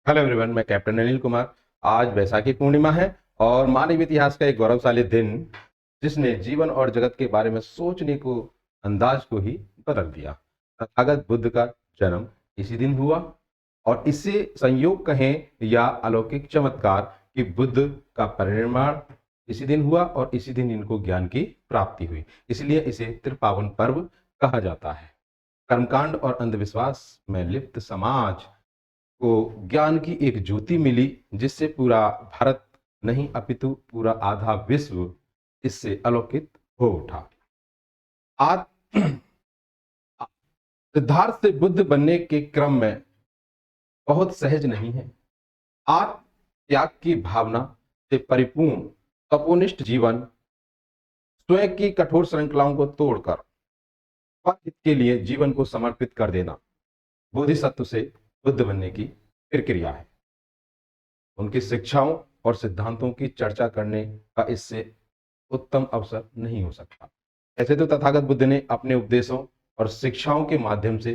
Hello everyone, मैं captain Anil Kumar. आज वैसाखी पूर्णिमा है और मानव इतिहास का एक गौरवशाली दिन जिसने जीवन और जगत के बारे में सोचने को अंदाज को ही बदल दिया। तथागत बुद्ध का जन्म इसी दिन हुआ और इससे संयोग कहें या अलौकिक चमत्कार कि बुद्ध का परिनिर्वाण इसी दिन हुआ और इसी दिन इनको ज्ञान की प्राप्ति हुई। इसलिए इसे त्रिपावन पर्व कहा जाता है। कर्मकांड और अंधविश्वास में लिप्त समाज को ज्ञान की एक ज्योति मिली जिससे पूरा भारत नहीं अपितु पूरा आधा विश्व इससे आलोकित हो उठा। आज सिद्धार्थ से बुद्ध बनने के क्रम में बहुत सहज नहीं है। आत्म त्याग की भावना से परिपूर्ण तपोनिष्ठ जीवन, स्वयं की कठोर श्रृंखलाओं को तोड़कर परहित के लिए जीवन को समर्पित कर देना बोधिसत्व से बुद्ध बनने की प्रक्रिया है। उनकी शिक्षाओं और सिद्धांतों की चर्चा करने का इससे उत्तम अवसर नहीं हो सकता। ऐसे तो तथागत बुद्ध ने अपने उपदेशों और शिक्षाओं के माध्यम से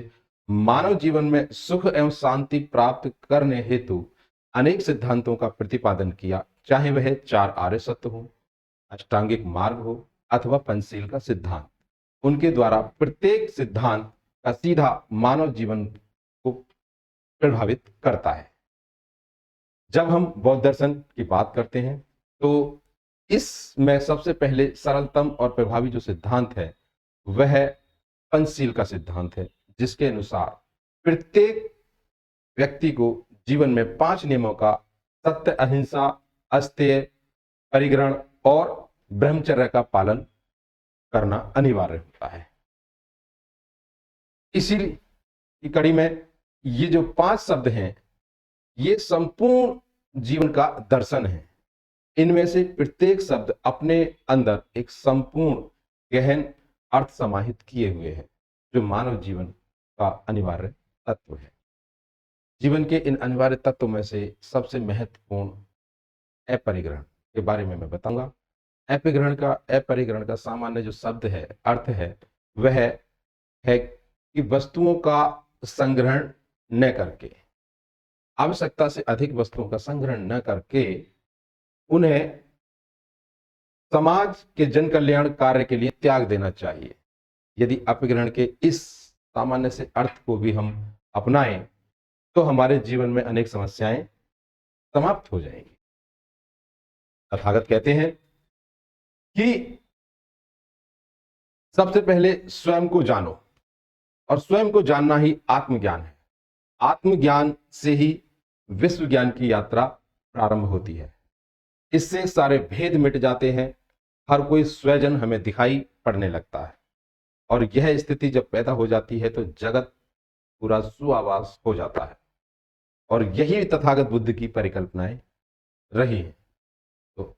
मानव जीवन में सुख एवं शांति प्राप्त करने हेतु अनेक सिद्धांतों का प्रतिपादन किया, चाहे वह चार आर्य सत्य हो, अष्टांगिक मार्ग हो अथवा पंचशील का सिद्धांत। उनके द्वारा प्रत्येक सिद्धांत का सीधा मानव जीवन को प्रभावित करता है। जब हम बौद्ध दर्शन की बात करते हैं तो इसमें सबसे पहले सरलतम और प्रभावी जो सिद्धांत है वह पंचशील का सिद्धांत है, जिसके अनुसार प्रत्येक व्यक्ति को जीवन में 5 नियमों का सत्य, अहिंसा, अस्तेय, परिग्रहण और ब्रह्मचर्य का पालन करना अनिवार्य होता है। इसी की कड़ी में ये जो 5 शब्द हैं ये संपूर्ण जीवन का दर्शन है। इनमें से प्रत्येक शब्द अपने अंदर एक संपूर्ण गहन अर्थ समाहित किए हुए हैं जो मानव जीवन का अनिवार्य तत्व है। जीवन के इन अनिवार्य तत्वों में से सबसे महत्वपूर्ण अपरिग्रहण के बारे में मैं बताऊंगा। अपरिग्रहण का सामान्य जो शब्द है, अर्थ है, वह है कि वस्तुओं का संग्रहण न करके, आवश्यकता से अधिक वस्तुओं का संग्रहण न करके उन्हें समाज के जन कल्याण कार्य के लिए त्याग देना चाहिए। यदि अपग्रहण के इस सामान्य से अर्थ को भी हम अपनाएं तो हमारे जीवन में अनेक समस्याएं समाप्त हो जाएंगी। तथागत कहते हैं कि सबसे पहले स्वयं को जानो और स्वयं को जानना ही आत्मज्ञान है। आत्मज्ञान से ही विश्व ज्ञान की यात्रा प्रारंभ होती है। इससे सारे भेद मिट जाते हैं, हर कोई स्वजन हमें दिखाई पड़ने लगता है और यह स्थिति जब पैदा हो जाती है तो जगत पूरा सुआवास हो जाता है और यही तथागत बुद्ध की परिकल्पनाएं रही हैं। तो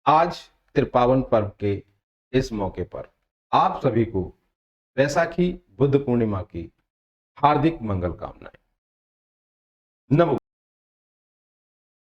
आज त्रिपावन पर्व के इस मौके पर आप सभी को वैसाखी बुद्ध पूर्णिमा की हार्दिक मंगल कामनाएं। नमो।